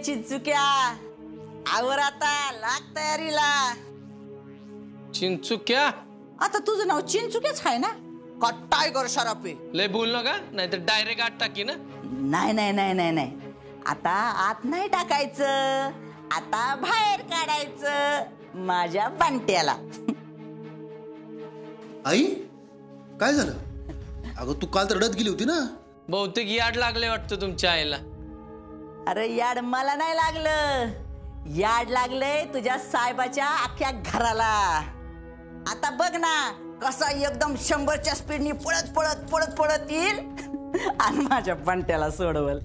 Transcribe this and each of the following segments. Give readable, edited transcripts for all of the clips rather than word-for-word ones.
चिंचुक्या, आवर आता, लाग तयारीला. चिंचुक्या? आता तुझं नाव चिंचुक्याच आहे ना? का टायगर शराफ आहे? लय बोल नका, नाहीतर डायरेक्ट आत टाकी ना. नाही नाही नाही नाही नाही, आता आत नाही टाकायचं, आता बाहेर काढायचं माझ्या बंट्याला. आई काय झालं? अगं तू काल तर रडत गेली होती ना. बहुतेक याड लागले वाटतं तुमच्या आईला. अरे याड मला नाही लागलं, याड लागलंय तुझ्या साहेबाच्या अख्ख्या घराला. आता बघ ना कसा एकदम 100च्या स्पीडनी पळत पळत पळत पळत येईल आणि माझ्या बंट्याला सोडवल.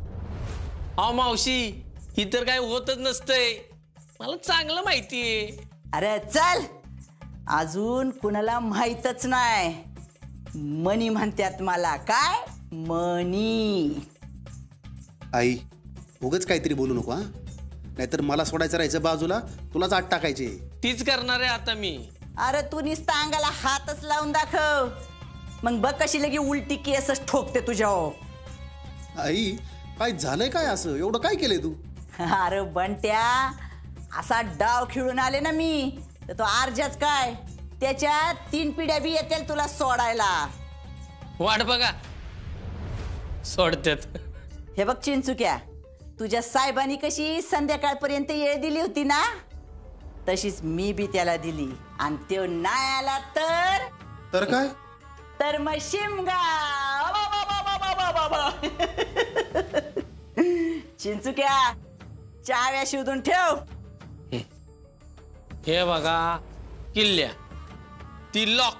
अहो मावशी, ही तर काय होतच नसतंय, मला चांगलं माहितीये. अरे चल, अजून कुणाला माहीतच नाही. मनी म्हणतात मला. काय मनी? आई उगाच काहीतरी बोलू नको हा, नाहीतर मला सोडायचं राहायचं बाजूला, तुलाच आत टाकायचे. तीच करणार आहे आता मी. अरे तू नुसता अंगाला हातच लावून दाखव, मग बघ कशी लगी उलटी केसच ठोकते तुझ्यावर. आई काय झालंय काय? असं एवढं काय केलंय तू? अरे बंट्या, असा डाव खेळून आले ना मी, तर तो अर्जाच काय त्याच्या 3 पिढ्या बी येतील तुला सोडायला. वाट बघा, सोडतात. हे बघ चिंचुक्या, तुझ्या साहेबांनी कशी संध्याकाळपर्यंत येळ दिली होती ना, तशीच मी बी त्याला दिली. आणि तो नाही आला तर काय? तर मग शिमगा. चिंचुक्या, चाव्या शोधून ठेव. हे बघा किल्ल्या, ती लॉक,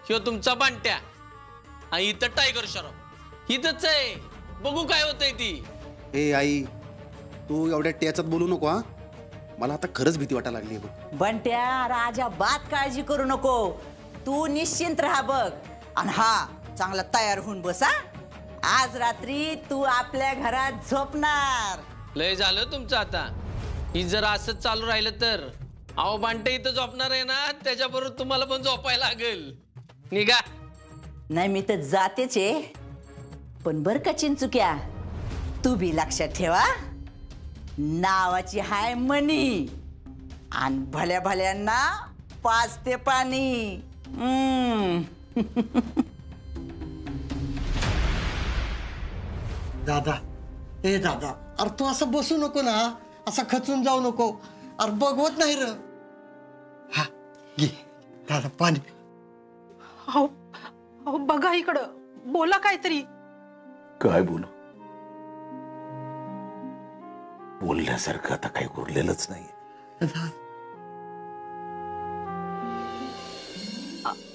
ह्यो तुमचा बंट्या, आणि इथं टायगर शराफ इथंच आहे. बघू काय होतंय ती. ए आई तू एवढ्या टेचात बोलू नको हा, मला आता खरंच भीती वाटायला लागली बघ. बंट्या राजा, बात काळजी करू नको, तू निश्चिंत राहा बघ. आणि हा, चांगला तयार होऊन बस हा. आज रात्री तू आपल्या घरात झोपणार. लय झालं तुमचं आता. ही जर असंच चालू राहिलं तर अहो बंट्या इथं झोपणार आहे ना, त्याच्याबरोबर तुम्हाला पण झोपायला लागेल. निघा. नाही मी तर जातेच आहे, पण बर का चिंचुक्या, तू बी लक्षात ठेवा, नावाची हाय मनी आणि भल्या भल्यांना पाजते पाणी. दादा, ए दादा, अरे तू असं बसू नको ना, असं खचून जाऊ नको. अरे बघवत नाही र. हा घे दादा पाणी. अहो अहो बघा इकडं, बोला काहीतरी. काय बोलू? बोलण्यासारखं आता काही उरलेलंच नाही.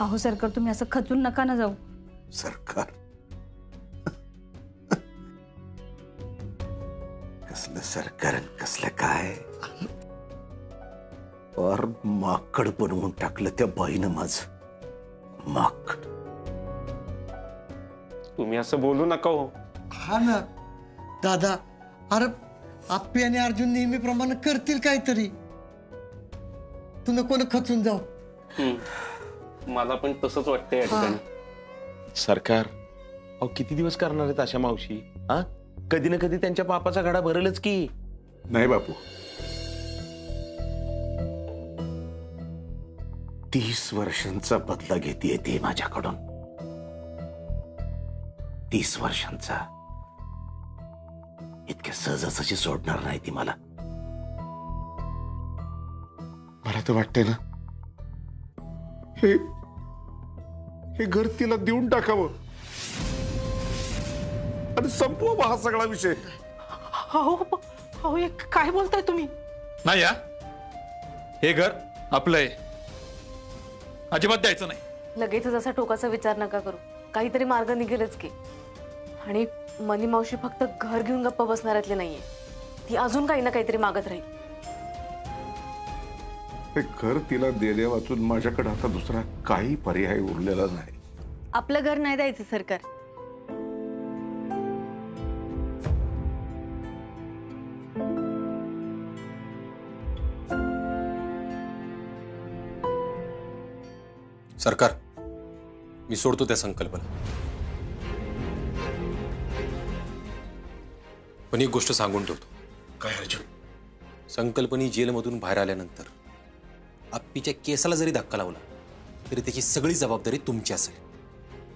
अहो सरकार, तुम्ही असं खचून नका ना जाऊ. सरकार? कसलं सरकार आणि कसलं काय? और माकड बनवून टाकलं त्या बाईनं माझं. माकड. तुम्ही असं बोलू नका हो. हा ना दादा, अरे आप्पी आणि अर्जुन नेहमीप्रमाणे करतील काहीतरी, तू नको ना खचून जाऊ. मला पण तसंच वाटतंय या ठिकाणी. सरकार अहो किती दिवस करणार आहेत अशा मावशी? हा, कधी ना कधी त्यांच्या पापाचा घडा भरेलच की. नाही बापू, 30 वर्षांचा बदला घेते ती माझ्याकडून. 30 वर्षांचा. इतक्या सहजासहजी सोडणार नाही ती मला. मला तर वाटतंय ना हे घर तिला देऊन टाकावं आणि संपवा हा सगळा विषय. अहो अहो काय बोलताय तुम्ही? नाही या, हे घर आपलं आहे, अजिबात द्यायचं नाही. लगेचच असा टोकाचा विचार नका करू, काहीतरी मार्ग निघेलच की. आणि मनी मावशी फक्त घर घेऊन गप्प बसणाऱ्यातली नाहीये, ती अजून काही ना काहीतरी मागत राहील. हे घर तिला देण्या वाचून माझ्याकडे आता दुसरा काही पर्याय उरलेला नाही. आपलं घर नाही द्यायचं सरकार. सरकार, मी सोडतो त्या संकल्पना, पण एक गोष्ट सांगून ठेवतो. काय अर्जुन? संकल्पनी जेलमधून बाहेर आल्यानंतर आप्पीच्या केसाला जरी धक्का लावला तरी त्याची सगळी जबाबदारी तुमची असेल.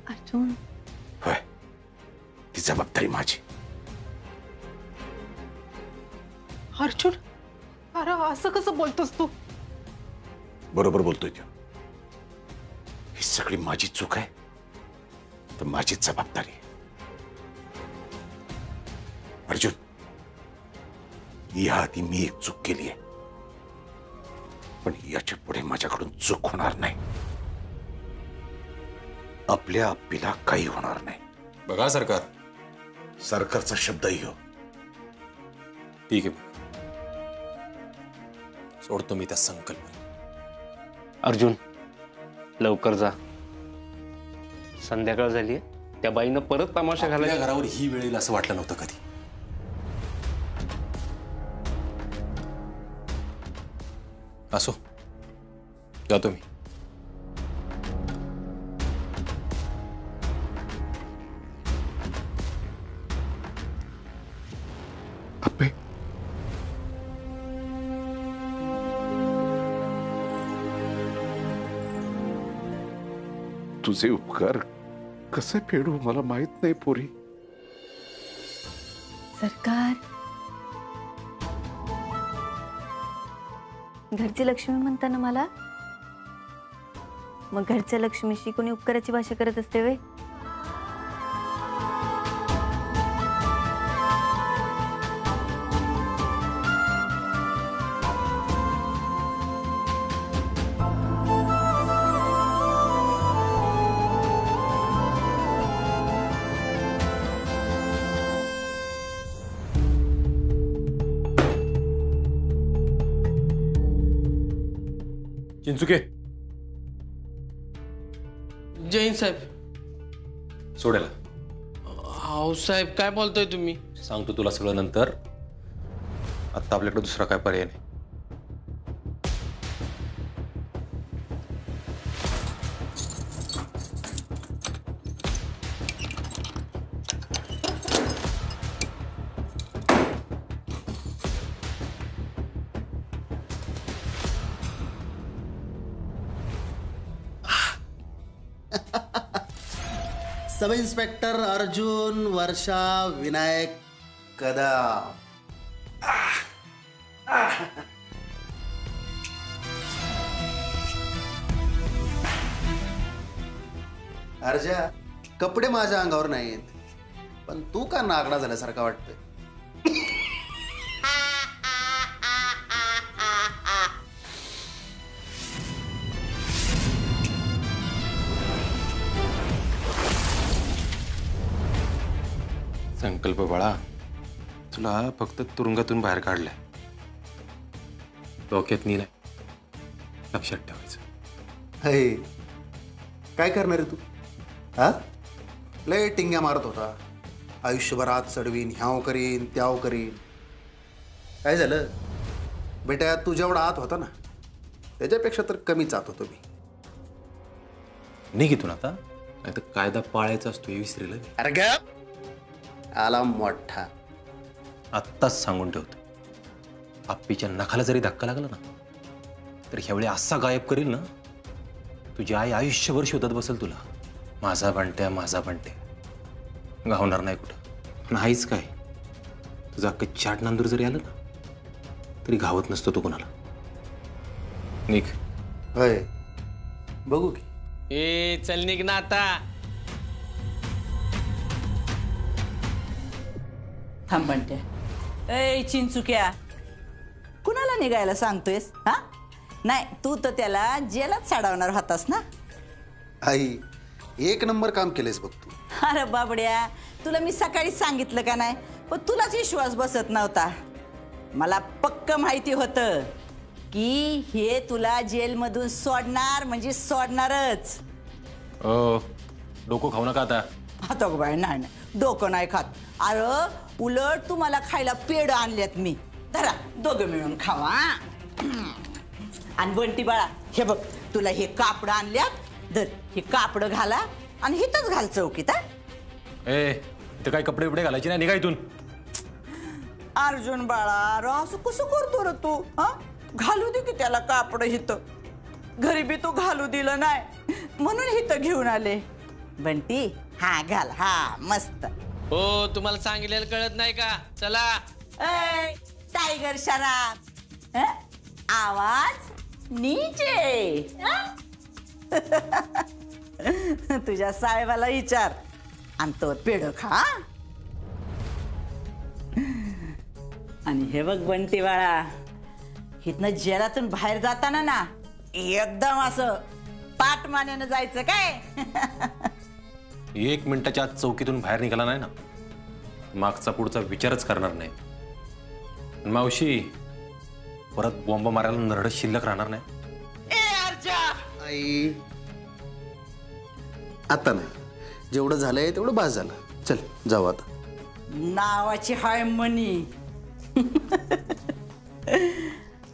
अर्जुन, होय, ती जबाबदारी माझी. अर्जुन, अरे असं कसं बोलतोस तू? बरोबर बोलतोय तो. ही सगळी माझी चूक आहे, तर माझीच जबाबदारी आहे. अर्जुन, याआधी मी एक चूक केली आहे, पण याच्या पुढे माझ्याकडून चूक होणार नाही. आपल्या आप्पीला काही होणार नाही. बघा सरकार. सरकारचा शब्दही हो. ठीक आहे, सोडतो मी त्या संकल्पना. अर्जुन, लवकर जा. संध्याकाळ झाली, त्या बाईनं परत तमाशा आपल्या घालायला. घरावर ही वेळ येईल असं वाटलं नव्हतं कधी. असो, जातो मी. अप्पे, तुझे उपकार कसे फेडू मला माहित नाही पोरी. सरकार, घरची लक्ष्मी म्हणता ना मला? मग घरच्या लक्ष्मीशी कोणी उपकाराची भाषा करत असते वे? चिंचुके, जैन साहेब. सोडायला अहो साहेब, काय बोलतोय तुम्ही? सांगतो तुला सगळं नंतर. आता आपल्याकडे दुसरा काय पर्याय नाही. सब इन्स्पेक्टर अर्जुन वर्षा विनायक कदम. अर्जा, कपडे माझ्या अंगावर नाहीत, पण तू का नागडा झाल्यासारखा वाटतोय. संकल्प बाळा, तुला फक्त तुरुंगातून बाहेर काढलंय. डोक्यात नाही, लक्षात ठेवायचं. हे काय करणार आहे तू? हा, लय टिंग्या मारत होता. आयुष्यभरात चढवीन, ह्याव करीन त्याव करीन. काय झालं बेटा? तू जेवढा आत होता ना, त्याच्यापेक्षा तर कमीच आत होतो मी. नाही घेतो ना आता, नाही तर कायदा पाळायचा असतो हे विसरेल. अरे ग, आला मोठा. आत्ताच सांगून ठेवतो, आप्पीच्या नखाला जरी धक्का लागला ना, तर ह्यावेळी असा गायब करील ना, तुझी आई आयुष्यभर शोधत बसेल तुला. माझा बंट्या, माझा बंट्या. गावणार नाही कुठं. नाहीच काय, तुझा अख्खं चाट नांदूर जरी आलं ना, तरी घावत नसतो तो कोणाला. निघ. होय, बघू की. ए चल निघ ना आता. थांब म्हणते. ए चिंचुक्या, कुणाला निघायला सांगतोयस? हा, नाही तू तर त्याला जेलात साडवणार होतास ना. आई, एक नंबर काम केलेस बघ तू. अरे बाबड्या, तुला मी सकाळी सांगितलं का नाही? पण तुलाच विश्वास बसत नव्हता. मला पक्क माहिती होतं की हे तुला जेलमधून सोडणार म्हणजे सोडणारच. डोकं खाऊ नका आता. आता बाय, नाही नाही, डोकं नाही खात. अरे उलट तू मला खायला पेढ आणल्यात मी. धरा, दोघं मिळून खावा. आणि बंटी बाळा, हे बघ, तुला हे कापड आणल्यात. धर, हे कापड घाला आणि हिथंच घाल चौकीत. इथं काय कपडे बिपडे घालायचे नाही, निघा इथून. अर्जुन बाळा, अरे असं कसं करतो रे तू? हा, घालू दे की त्याला कापड हिथं. घरी बी तू घालू दिलं नाही म्हणून हिथं घेऊन आले. बंटी, हा घाल, हा मस्त. हो, तुम्हाला सांगितलेलं कळत नाही का? चला. ऐ, टायगर शराब, आवाज नीचे. तुझ्या साहेबाला विचार आणि तो पेढ खा. आणि हे बघ बंटी बाळा, इथनं जेलातून बाहेर जाताना ना एकदम असं पाटमान्यानं जायचं काय. 1 मिनिटाच्या आत चौकीतून बाहेर निघाला नाही ना, मागचा पुढचा विचारच करणार नाही. आणि मावशी, परत बॉम्ब मारायला नरड शिल्लक राहणार नाही. आई, आता नाही, जेवढं झालंय तेवढं बास झालं. चल जाऊ आता. नावाची हाय मनी.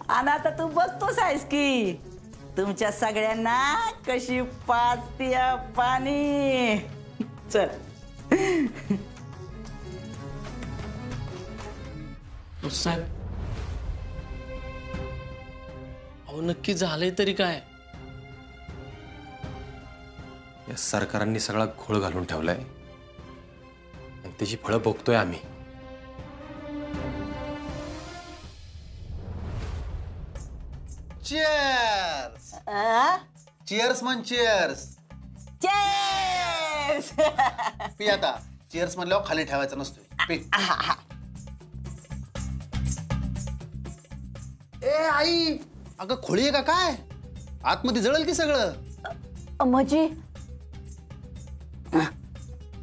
आणि आता तू बघतोस आहेस की तुमच्या सगळ्यांना कशी पाजती पाणी. चल. साहेब, अहो नक्की झालंय तरी काय? या सरकारांनी सगळा घोळ घालून ठेवलाय आणि त्याची फळं भोगतोय आम्ही. चीयर्स. चीयर्स म्हण, चीयर्स. चेस. पी आता. चीयर्स म्हणल्यावर खाली ठेवायचा नसतोय. पी. ए आई, अगं खोळी आहे का काय? आतमध्ये जळल की सगळं. मजी,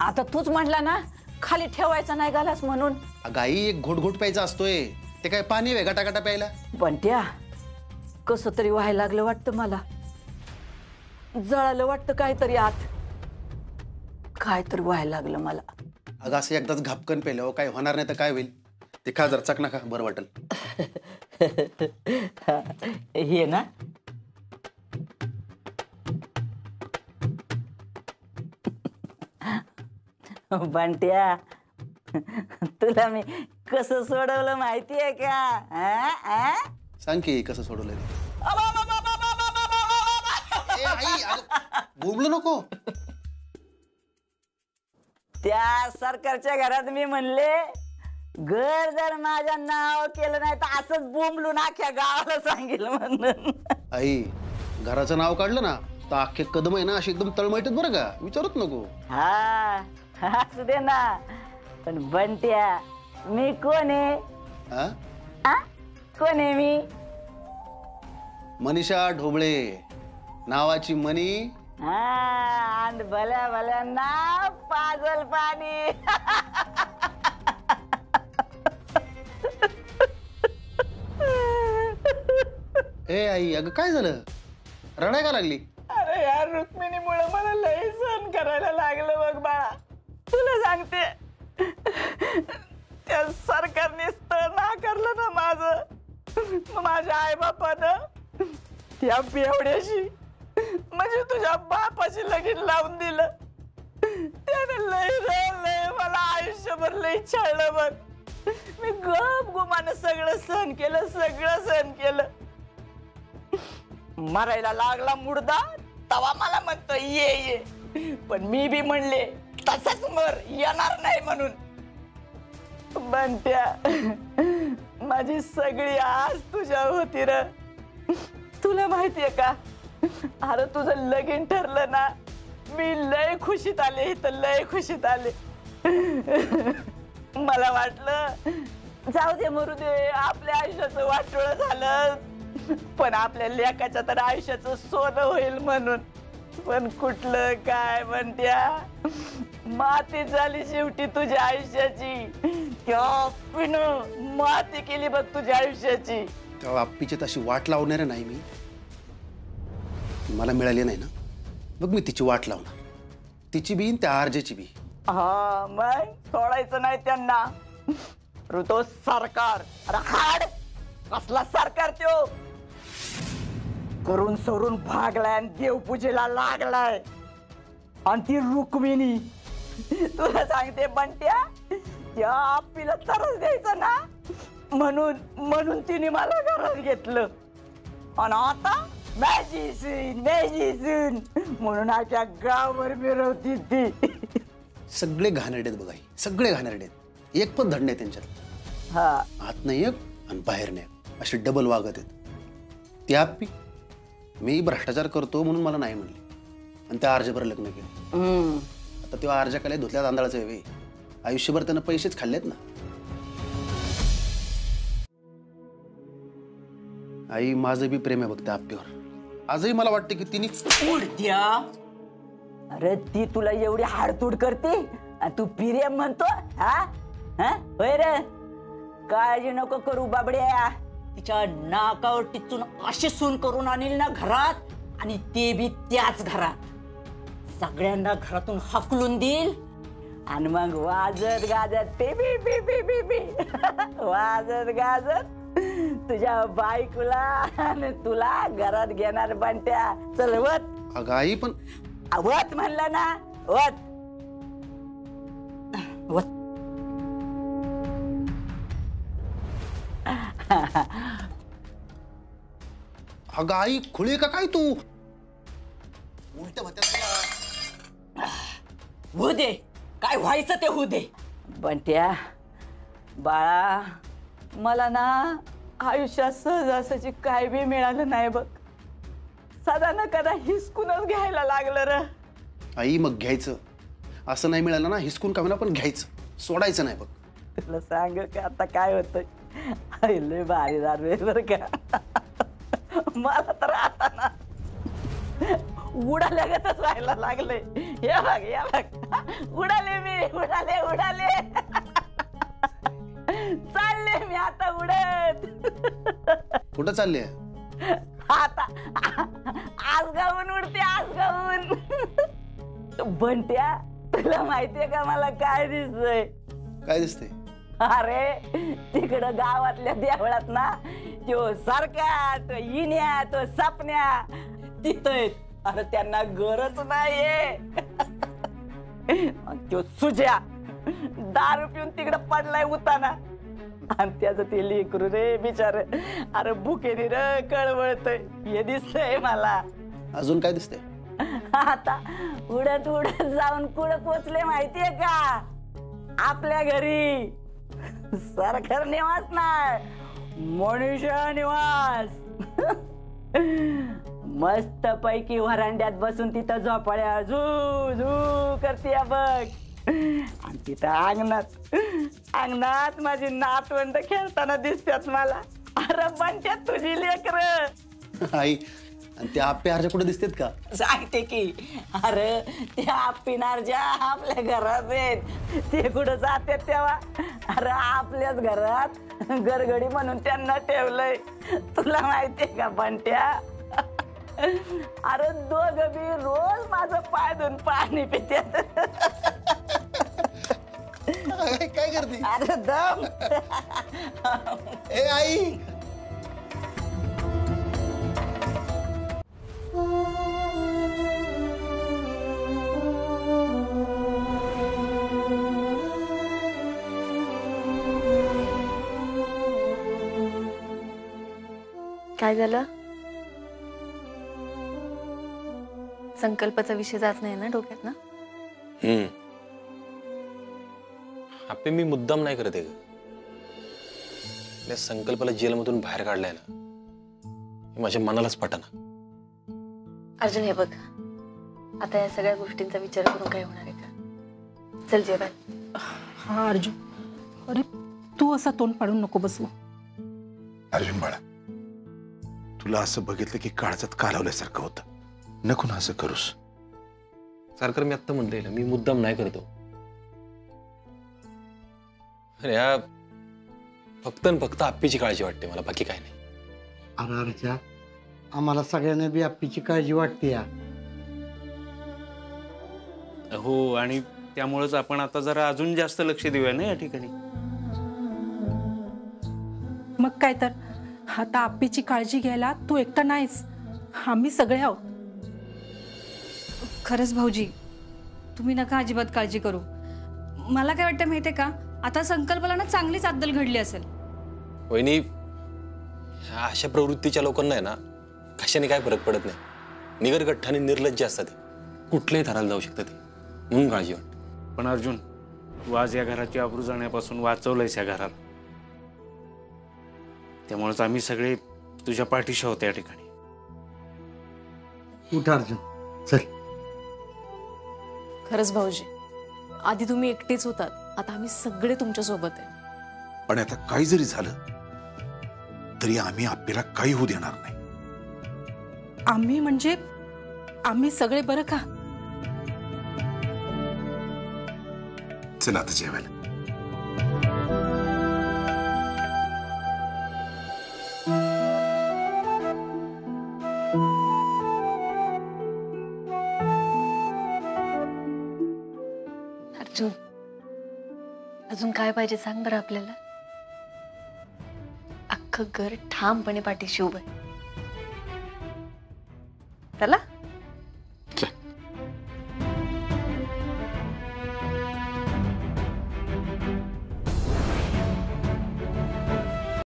आता तूच म्हटला ना खाली ठेवायचा नाही गालास म्हणून. अगं आई, एक घोट घोट प्यायचा असतोय. ते काय पाणी आहे गटागटा प्यायला? बंट्या, कसं तरी व्हायला लागलं वाटतं मला. जळालं वाटतं काहीतरी आत. काहीतरी व्हायला लागलं मला. अगं असं एकदाच घापकन पेल्यावर काय होणार नाही तर काय होईल? ते खा जर चकना खा, बरं वाटेल. हे ना, बंट्या, तुला मी कसं सोडवलं माहितीये का? सांग की कसं सोडवलंय. ए आई, बोंबलो नको. त्या सरकारच्या घरात मी म्हणले, घर जर माझ्या नाव केलं नाही तर असंच बोंबलून अख्ख्या गावाला सांगेल म्हणून. आई, घराचं नाव काढलं ना तर अख्खे कदम आहे ना अशी एकदम तळमळतात बरं का, विचारूच नको. हा, असू दे ना. पण बंट्या, मी कोण आहे? कोण आहे मी? मनीषा ढोबळे नावाची मनी. हा, आणि भल्या भल्यांना पाजल पाणी. ए आई, अगं काय झालं? रडाय का लागली? अरे यार, रुक्मिणीमुळे मला लय सहन करायला लागलं बघ बाळा. तुला सांगते, त्या सरकारने स्थळ नाकारलं ना माझं. माझ्या आई बापानं त्या बेवड्याशी, म्हणजे तुझ्या बापाशी लगीन लावून दिलं. त्याने लय मला आयुष्यभर लय छळलं बघ. मी गप गुमानं सगळं सहन केलं. मरायला लागला मुर्दा तवा मला म्हणतो ये. पण मी बी म्हणले तसंच मर, येणार नाही म्हणून. बंट्या, माझी सगळी आस तुझ्या होती र. तुला माहितीये का, अरे तुझं लगीन ठरलं ना, मी लय खुशीत आले इथं, लय खुशीत आले. मला वाटलं जाऊ दे मरू दे, आपल्या आयुष्याचं वाटोळं झालं, पण आपल्या लेकाच्या तर आयुष्याचं सोनं होईल म्हणून. पण कुठलं काय म्हणत्या, माती झाली शेवटी तुझ्या आयुष्याची. माती केली बघ तुझ्या आयुष्याची. तेव्हा आप्पीची तशी वाट लावणार नाही मी. मला मिळाली नाही ना, बघ मी तिची वाट लावणार. तिची बी त्या आरजेची बी. हा, मग सोडायचं नाही त्यांना. ऋतो सरकार, अरे हाड कसला सरकार त्यो. करून सोडून भागलाय आणि देवपूजेला लागलाय. आणि ती रुक्मिणी, तुला सांगते बंट्या, त्या आप्पीला तरच द्यायचं ना म्हणून तिने मला घरात घेतलं. आणि आता मॅजिसून म्हणून आजच्या गावभर मिरवती ती. सगळे घाणेरडे आहेत बघा, सगळे घाणेरडे आहेत. एक पण धड नाही त्यांच्यात. हा आत नाही एक आणि बाहेर नाही एक, असे डबल वागत आहेत. ती आप्पी मी भ्रष्टाचार करतो म्हणून मला नाही म्हणली आणि त्या आर्जबर लग्न केलं. आता तेव्हा आर्जा काय धुतल्या तांदळाचं आहे वे. आयुष्यभर त्यानं पैसेच खाल्लेत ना. आई माझं बी प्रेम आहे बघ त्या आप्पीवर. आजही मला वाटतं की तिने उडत्या. अरे ती तुला एवढी हाडतूड करते आणि तू प्रेम म्हणतो. हा होय रे. काळजी नको करू बाबड्या. तिच्या नाकावर टिचून अशी सून करून आणील ना घरात, आणि ते बी त्याच घरात. सगळ्यांना घरातून हकलून देईल आणि मग वाजत गाजत पे बी बी बी बी बी वाजत गाजत तुझ्या बायकोला आणि तुला घरात घेणार बंट्या. चल वत. अगं आई पण वत म्हणलं ना, वत वत. अगं आई खुळी का काय तू? उलट म्हणतात होऊ दे, काय व्हायचं ते होऊ दे. बंट्या बाळा, मला ना आयुष्यात सहजासहजी काय बी मिळालं नाही बघ. सदा न कदा हिसकूनच घ्यायला लागलं र. आई मग घ्यायचं. असं नाही मिळालं ना हिसकून का पण घ्यायचं, सोडायचं नाही बघ. तुला सांग का आता काय होतंय. लय भारी झालं बरं का. मला तर आता ना उडाल्यागतच व्हायला लागले. हे बघ हे बघ, उडाले मी, उडाले चालले मी आता उडत. कुठं चालले? आता आज गाऊन उडते, आज गाऊन. बंट्या तुला माहितीये का मला काय दिसतंय? काय दिसतंय? अरे तिकडं गावातल्या देवळात ना तो सारखा, तो इन्या, तो सपन्या तिथं. अरे त्यांना गरज नाहीये. तो सुज्या दारू पिऊन तिकडं पडलाय उताना, आणि त्याचं ते लेकरू रे बिचार, अरे बुकेने रे कळवळतय. हे दिसतंय मला. अजून काय दिसतंय? आता उडत उडत जाऊन कुठं पोचले माहितीये का? आपल्या घरी. सरकार निवास नाही, मनुष्य निवास. मस्त पैकी व्हरांड्यात बसून तिथं झोपाळ्या झू झू करते बघ. आणि तिथं अंगणात माझी नातवंड खेळताना दिसतात मला. अरे बंट्या तुझी लेकर. आई आणि त्या आप्पी आरच्या कुठे दिसतात का? सांगते की. अरे त्या आप्पीनारच्या आपल्या घरात आहेत. ते कुठं जातात तेव्हा? अरे आपल्याच घरात गरगडी म्हणून त्यांना ठेवलंय. तुला माहितीये का बंट्या? अरे दोघं बी रोज माझं पाय धुवून पाणी पितात. काय करते? अरे दम. ए आई, काय झालं? संकल्पाचा विषय जात नाही ना डोक्यात ना? आप्पे मी मुद्दाम नाही करत आहे. त्या संकल्पाला जेलमधून बाहेर काढलाय ना, हे माझ्या मनालाच पटना. अर्जुन हे बघ, आता या सगळ्या गोष्टींचा विचार करून काय होणार आहे का? चल जेवण. हा अर्जुन, अरे तू असा तोंड पाडून नको बसू. अर्जुन बाळा, तुला असं बघितलं की काळजात कालवल्यासारखं होतं. नको ना असं करूस. सरकार मी आत्ता म्हणलंय ना, मी मुद्दाम नाही करतो. अरे या फक्त न फक्त आप्पीची काळजी वाटते मला, बाकी काय नाही. अरे अर्जा, आम्हाला सगळ्यांना बी आप्पीची काळजी वाटते या. हो, आणि त्यामुळेच आपण आता जरा अजून जास्त लक्ष देऊया ना या ठिकाणी. मग काय तर, आता आप्पीची काळजी घ्यायला तू एकटा नाहीस, आम्ही सगळे आहोत. खरंच भाऊजी, तुम्ही नका अजिबात काळजी करू. मला काय वाटतं माहितीये का, आता संकल्पाला ना चांगलीच अद्दल घडली असेल. वहिनी, ह्या अशा प्रवृत्तीच्या लोकांना आहे ना कशाने काय फरक पडत नाही. निगरगठ्ठ आणि निर्लज्ज असतात ते. कुठल्याही थराला जाऊ शकतात ते. म्हणून काळजी वाटते. पण अर्जुन, तू आज या घराची आबरू जाण्यापासून वाचवलंयस या घराला. त्यामुळेच आम्ही सगळे तुझ्या पाठीशी होते या ठिकाणी. उठ अर्जुन, चल. खरंच भाऊजी, आधी तुम्ही एकटेच होतात, आता आम्ही सगळे तुमच्या सोबत आहे. पण आता काही जरी झालं तरी आम्ही आपल्याला काही होऊ देणार नाही. आम्ही म्हणजे आम्ही सगळे बरं का? चला आता जेवायला. अर्जुन, अजून काय पाहिजे सांग बरं आपल्याला. अख्खं घर ठामपणे पाठीशी उभं आहे. चला.